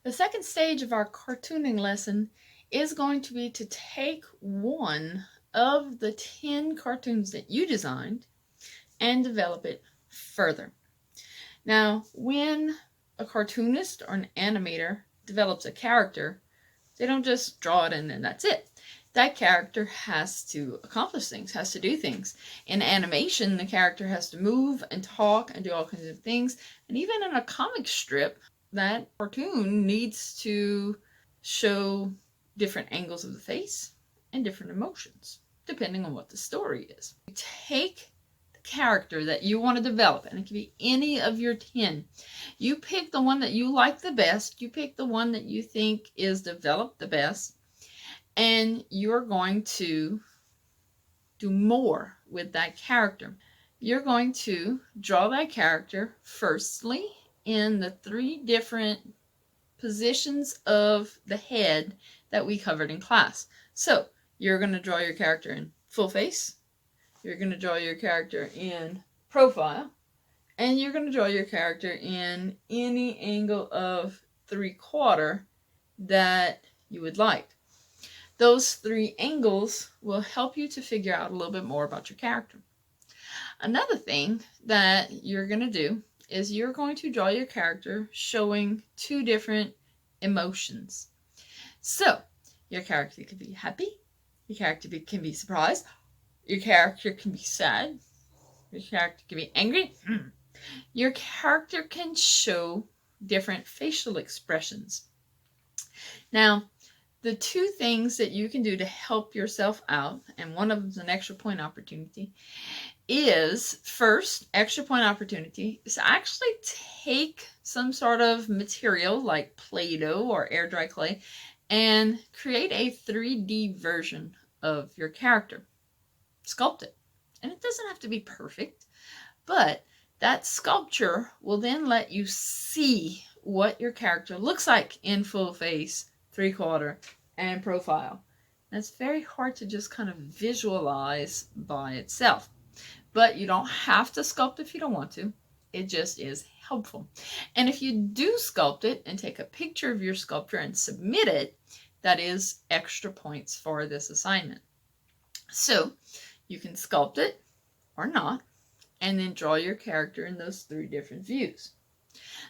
The second stage of our cartooning lesson is going to be to take one of the 10 cartoons that you designed and develop it further. Now, when a cartoonist or an animator develops a character, they don't just draw it and then that's it. That character has to accomplish things, has to do things. In animation, the character has to move and talk and do all kinds of things. And even in a comic strip, that cartoon needs to show different angles of the face and different emotions, depending on what the story is. You take the character that you want to develop, and it can be any of your 10. You pick the one that you like the best, you pick the one that you think is developed the best, and you're going to do more with that character. You're going to draw that character firstly in the 3 different positions of the head that we covered in class. So you're going to draw your character in full face, you're going to draw your character in profile, and you're going to draw your character in any angle of 3/4 that you would like. Those 3 angles will help you to figure out a little bit more about your character. Another thing that you're going to do is you're going to draw your character showing 2 different emotions. So, your character can be happy, your character can be surprised, your character can be sad, your character can be angry. Your character can show different facial expressions. Now, the 2 things that you can do to help yourself out, and one of them is an extra point opportunity, is first, extra point opportunity is to actually take some sort of material like Play-Doh or air dry clay and create a 3D version of your character. Sculpt it. And it doesn't have to be perfect, but that sculpture will then let you see what your character looks like in full face, 3/4, and profile. That's very hard to just kind of visualize by itself. But you don't have to sculpt if you don't want to. It just is helpful. And if you do sculpt it and take a picture of your sculpture and submit it, that is extra points for this assignment. So you can sculpt it or not, and then draw your character in those 3 different views.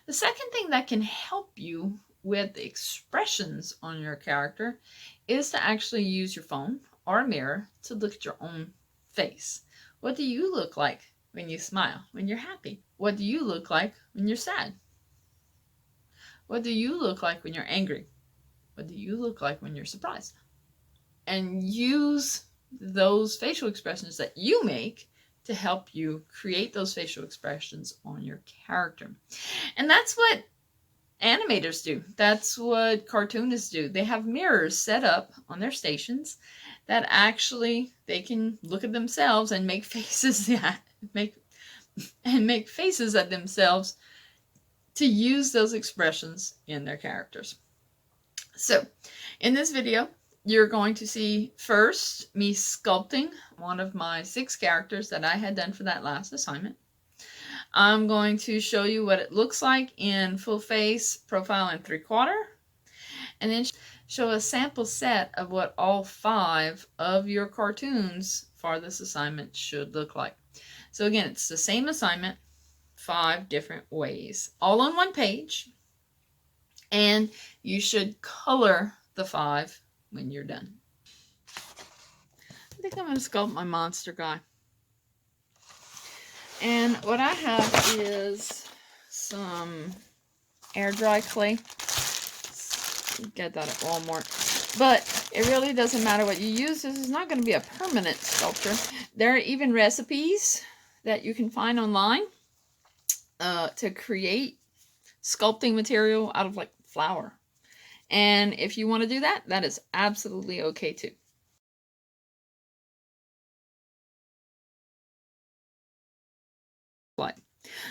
The second thing that can help you with the expressions on your character is to actually use your phone or a mirror to look at your own face. What do you look like when you smile, when you're happy? What do you look like when you're sad? What do you look like when you're angry? What do you look like when you're surprised? And use those facial expressions that you make to help you create those facial expressions on your character. And that's what animators do. That's what cartoonists do. They have mirrors set up on their stations that actually they can look at themselves and make faces make faces at themselves to use those expressions in their characters. So, in this video, you're going to see first me sculpting one of my 6 characters that I had done for that last assignment. I'm going to show you what it looks like in full face, profile, and 3/4, and then show a sample set of what all 5 of your cartoons for this assignment should look like. So again, it's the same assignment, 5 different ways, all on one page, and you should color the 5 when you're done. I think I'm going to sculpt my monster guy. And what I have is some air dry clay. Get that at Walmart. But it really doesn't matter what you use. This is not going to be a permanent sculpture. There are even recipes that you can find online to create sculpting material out of like flour. And if you want to do that, that is absolutely okay too.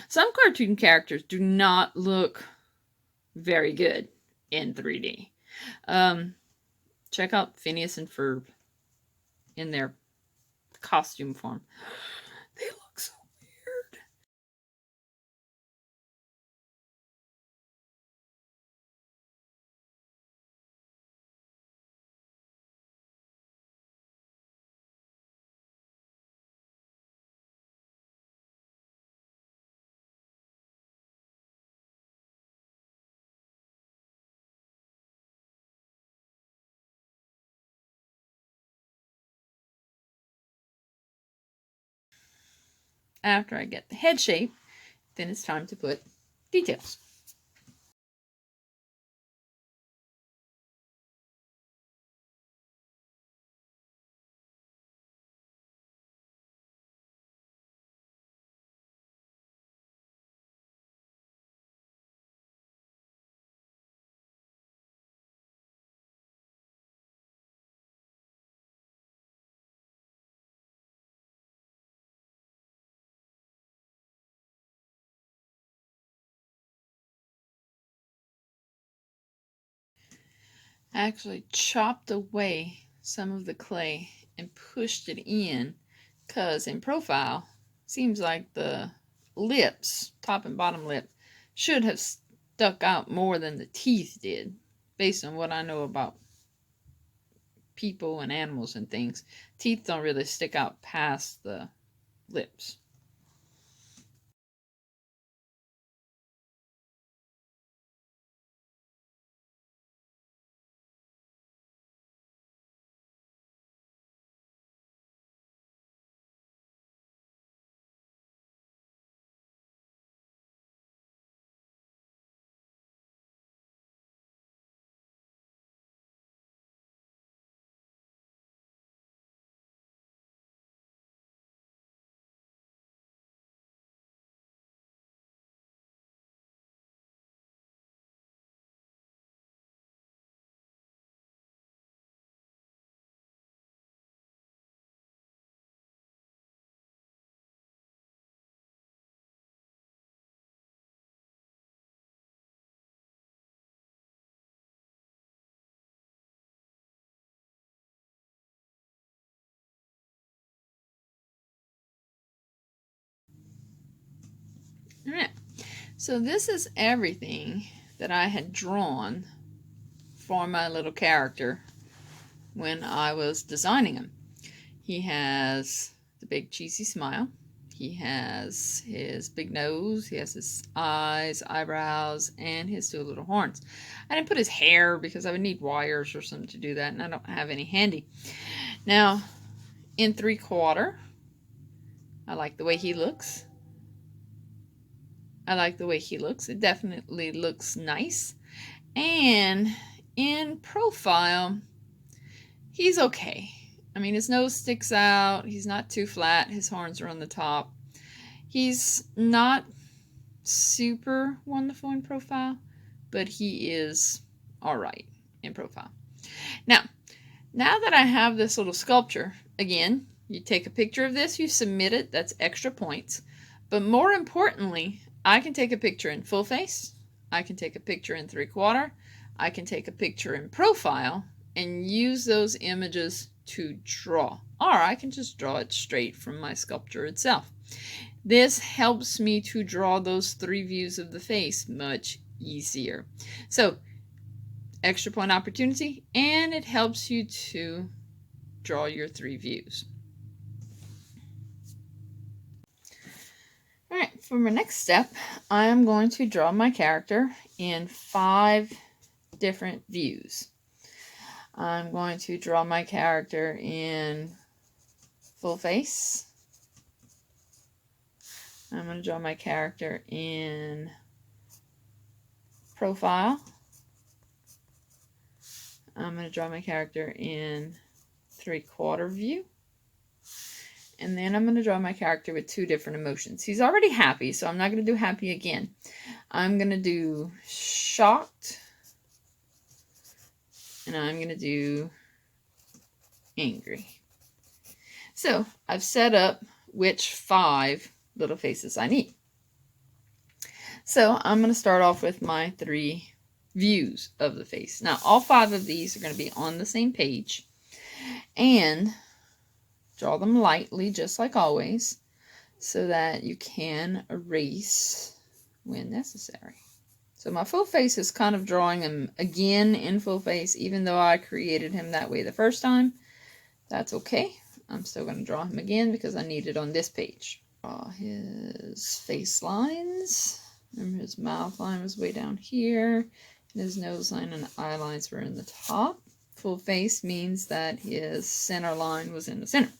Some cartoon characters do not look very good in 3D. Check out Phineas and Ferb in their costume form. They look so weird. after I get the head shape, then it's time to put details. I actually chopped away some of the clay and pushed it in, because in profile, seems like the lips, top and bottom lip, should have stuck out more than the teeth did, based on what I know about people and animals and things. Teeth don't really stick out past the lips. All right, so this is everything that I had drawn for my little character when I was designing him. He has the big cheesy smile. He has his big nose. He has his eyes, eyebrows, and his two little horns. I didn't put his hair because I would need wires or something to do that, and I don't have any handy. Now, in 3/4, I like the way he looks. I like the way he looks. It definitely looks nice. And in profile, he's okay. I mean, his nose sticks out. He's not too flat. His horns are on the top. He's not super wonderful in profile, but he is all right in profile. Now that I have this little sculpture, again, you take a picture of this, you submit it, that's extra points. But more importantly, I can take a picture in full face, I can take a picture in 3/4, I can take a picture in profile, and use those images to draw. Or I can just draw it straight from my sculpture itself. This helps me to draw those 3 views of the face much easier. So, extra point opportunity, and it helps you to draw your 3 views. All right, for my next step, I'm going to draw my character in 5 different views. I'm going to draw my character in full face. I'm going to draw my character in profile. I'm going to draw my character in 3/4 view. And then I'm going to draw my character with 2 different emotions. He's already happy, so I'm not going to do happy again. I'm going to do shocked. And I'm going to do angry. So I've set up which 5 little faces I need. So I'm going to start off with my 3 views of the face. Now all 5 of these are going to be on the same page, and draw them lightly just like always so that you can erase when necessary. So my full face is kind of drawing him again in full face, even though I created him that way the first time. That's okay. I'm still going to draw him again because I need it on this page. Draw his face lines. Remember, his mouth line was way down here, and his nose line and eye lines were in the top. Full face means that his center line was in the center.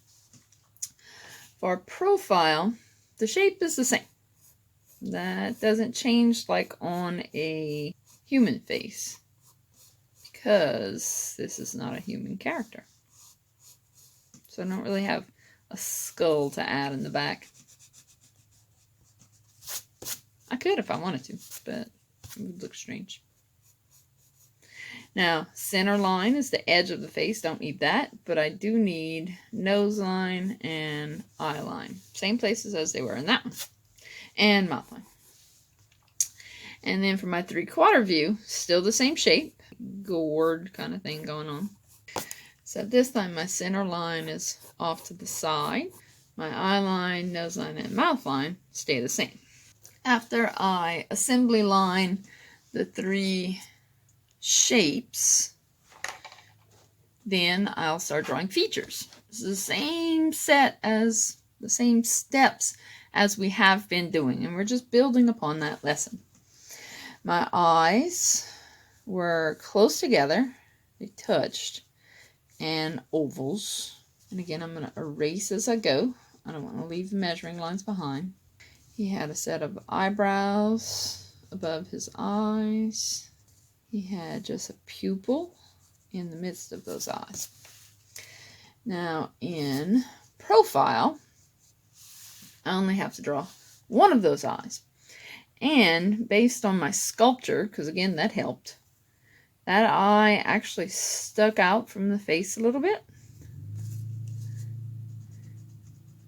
For profile, the shape is the same. That doesn't change like on a human face, because this is not a human character. So I don't really have a skull to add in the back. I could if I wanted to, but it would look strange. Now, center line is the edge of the face. Don't need that, but I do need nose line and eye line. Same places as they were in that one. And mouth line. And then for my 3/4 view, still the same shape. Gourd kind of thing going on. So this time my center line is off to the side. My eye line, nose line, and mouth line stay the same. After I assembly line the 3 shapes, then I'll start drawing features. This is the same the same steps as we have been doing, and we're just building upon that lesson. My eyes were close together, they touched, and ovals. And again, I'm going to erase as I go. I don't want to leave measuring lines behind. He had a set of eyebrows above his eyes. He had just a pupil in the midst of those eyes. Now in profile, I only have to draw one of those eyes. And based on my sculpture, because again that helped, that eye actually stuck out from the face a little bit.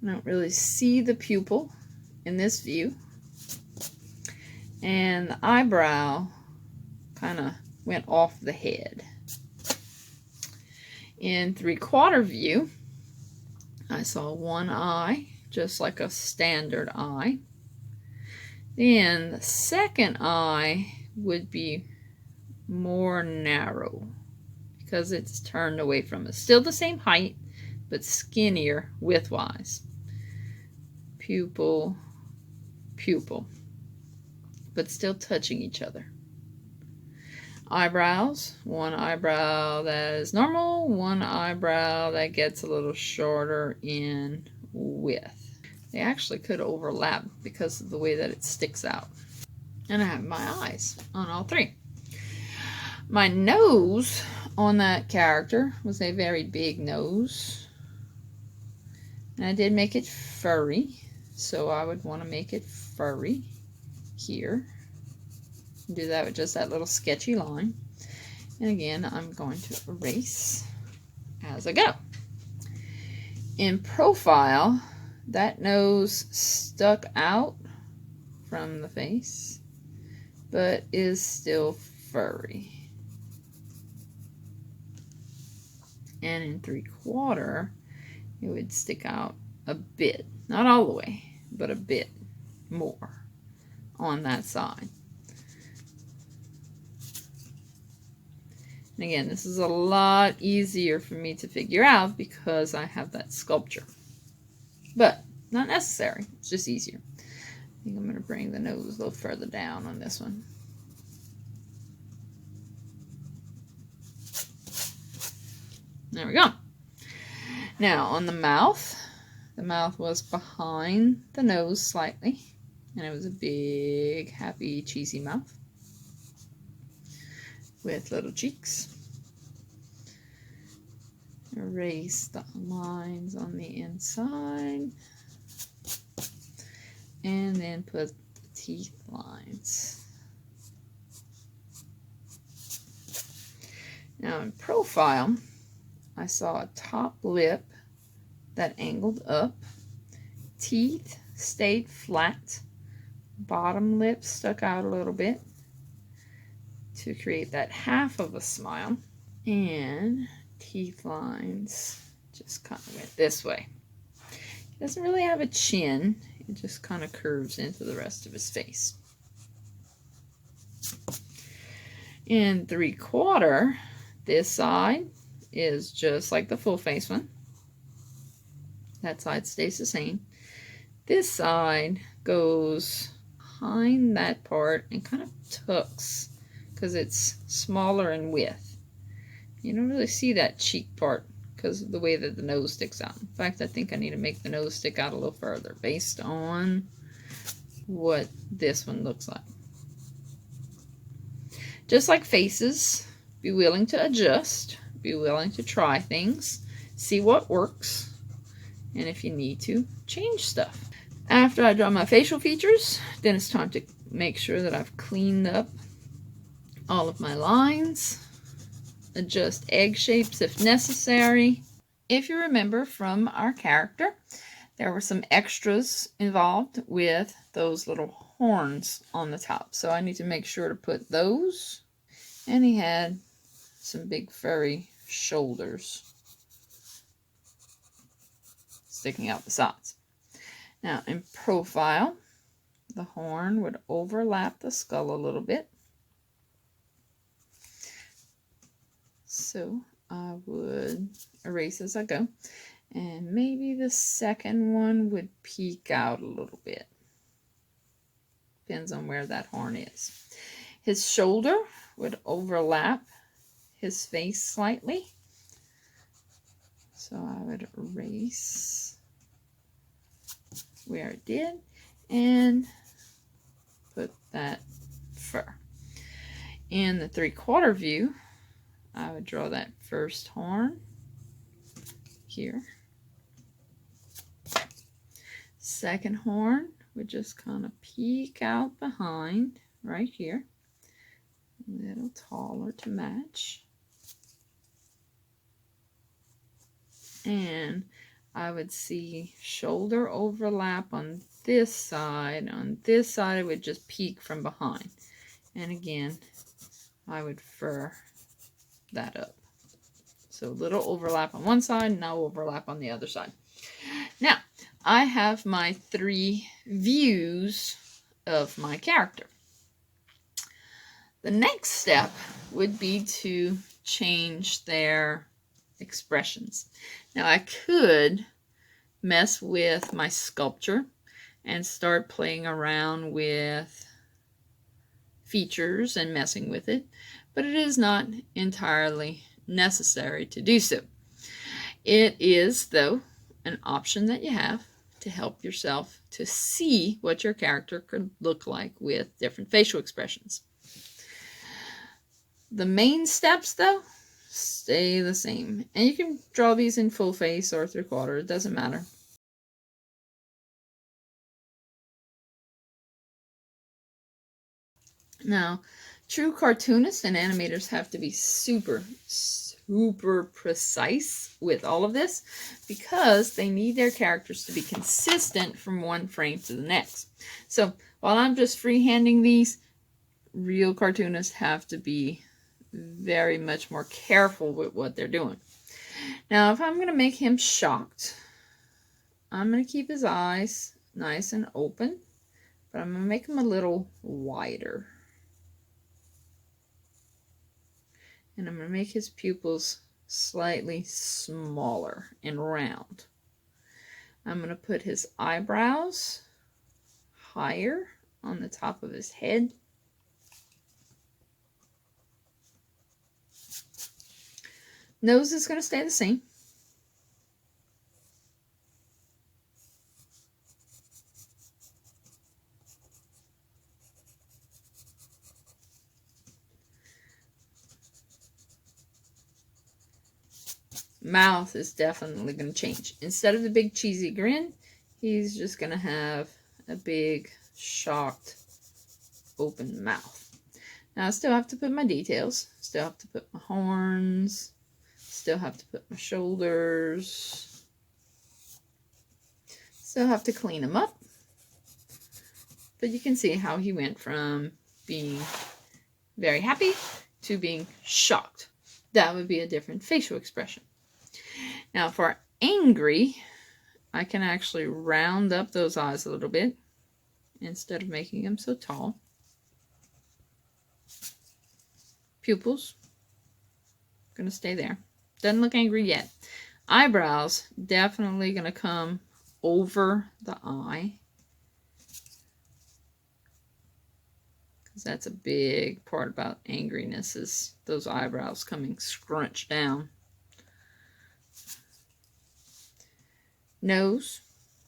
I don't really see the pupil in this view. And the eyebrow kind of went off the head. In 3/4 view, I saw one eye, just like a standard eye. Then the second eye would be more narrow because it's turned away from us. Still the same height, but skinnier widthwise. Pupil, pupil, but still touching each other. Eyebrows, one eyebrow that is normal, one eyebrow that gets a little shorter in width. They actually could overlap because of the way that it sticks out. And I have my eyes on all 3. My nose on that character was a very big nose. And I did make it furry, so I would want to make it furry here. Do that with just that little sketchy line. And again, I'm going to erase as I go. In profile, that nose stuck out from the face, but is still furry. And in 3/4, it would stick out a bit. Not all the way, but a bit more on that side. And again, this is a lot easier for me to figure out because I have that sculpture. But not necessary, it's just easier. I think I'm going to bring the nose a little further down on this one. There we go. Now on the mouth was behind the nose slightly, and it was a big, happy, cheesy mouth with little cheeks. Erase the lines on the inside, and then put the teeth lines. Now in profile, I saw a top lip that angled up, teeth stayed flat, bottom lip stuck out a little bit to create that half of a smile, and teeth lines just kind of went this way. He doesn't really have a chin, it just kind of curves into the rest of his face. In 3/4, this side is just like the full face one. That side stays the same. This side goes behind that part and kind of tucks because it's smaller in width. You don't really see that cheek part because of the way that the nose sticks out. In fact, I think I need to make the nose stick out a little further based on what this one looks like. Just like faces, be willing to adjust, be willing to try things, see what works, and if you need to, change stuff. After I draw my facial features, then it's time to make sure that I've cleaned up all of my lines, adjust egg shapes if necessary. If you remember from our character, there were some extras involved with those little horns on the top. So I need to make sure to put those. And he had some big furry shoulders sticking out the sides. Now in profile, the horn would overlap the skull a little bit. So I would erase as I go. And maybe the second one would peek out a little bit. Depends on where that horn is. His shoulder would overlap his face slightly. So I would erase where it did and put that fur. In the 3/4 view, I would draw that first horn here. Second horn would just kind of peek out behind right here. A little taller to match. And I would see shoulder overlap on this side. On this side, it would just peek from behind. And again, I would fur that up. So a little overlap on one side, no overlap on the other side. Now, I have my 3 views of my character. The next step would be to change their expressions. Now I could mess with my sculpture and start playing around with features and messing with it, but it is not entirely necessary to do so. It is, though, an option that you have to help yourself to see what your character could look like with different facial expressions. The main steps, though, stay the same. And you can draw these in full face or 3/4, it doesn't matter. Now, true cartoonists and animators have to be super precise with all of this because they need their characters to be consistent from one frame to the next. So while I'm just freehanding these, real cartoonists have to be very much more careful with what they're doing. Now, if I'm going to make him shocked, I'm going to keep his eyes nice and open, but I'm going to make them a little wider. And I'm going to make his pupils slightly smaller and round. I'm going to put his eyebrows higher on the top of his head. Nose is going to stay the same. Mouth is definitely going to change. Instead of the big cheesy grin, he's just going to have a big, shocked, open mouth. Now I still have to put my details. Still have to put my horns. Still have to put my shoulders. Still have to clean them up. But you can see how he went from being very happy to being shocked. That would be a different facial expression. Now for angry, I can actually round up those eyes a little bit instead of making them so tall. Pupils, going to stay there. Doesn't look angry yet. Eyebrows, definitely going to come over the eye. Because that's a big part about angriness, is those eyebrows coming scrunched down. Nose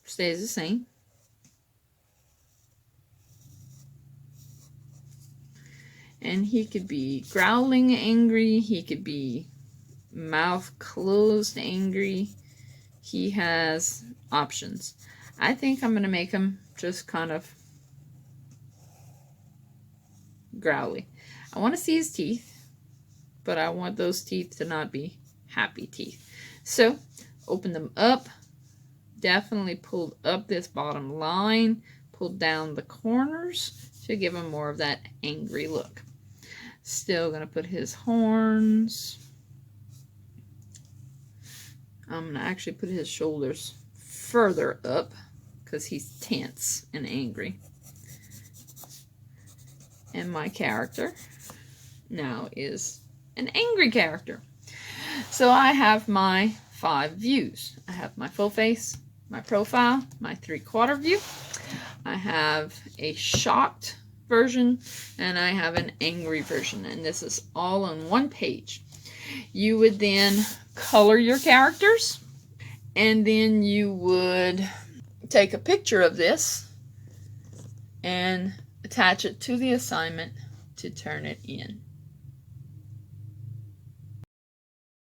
stays the same. And he could be growling angry. He could be mouth closed angry. He has options. I think I'm going to make him just kind of growly. I want to see his teeth, but I want those teeth to not be happy teeth. So open them up. Definitely pulled up this bottom line. Pulled down the corners to give him more of that angry look. Still going to put his horns. I'm going to actually put his shoulders further up because he's tense and angry. And my character now is an angry character. So I have my 5 views. I have my full face, my profile, my 3/4 view. I have a shocked version, and I have an angry version, and this is all on one page. You would then color your characters, and then you would take a picture of this and attach it to the assignment to turn it in.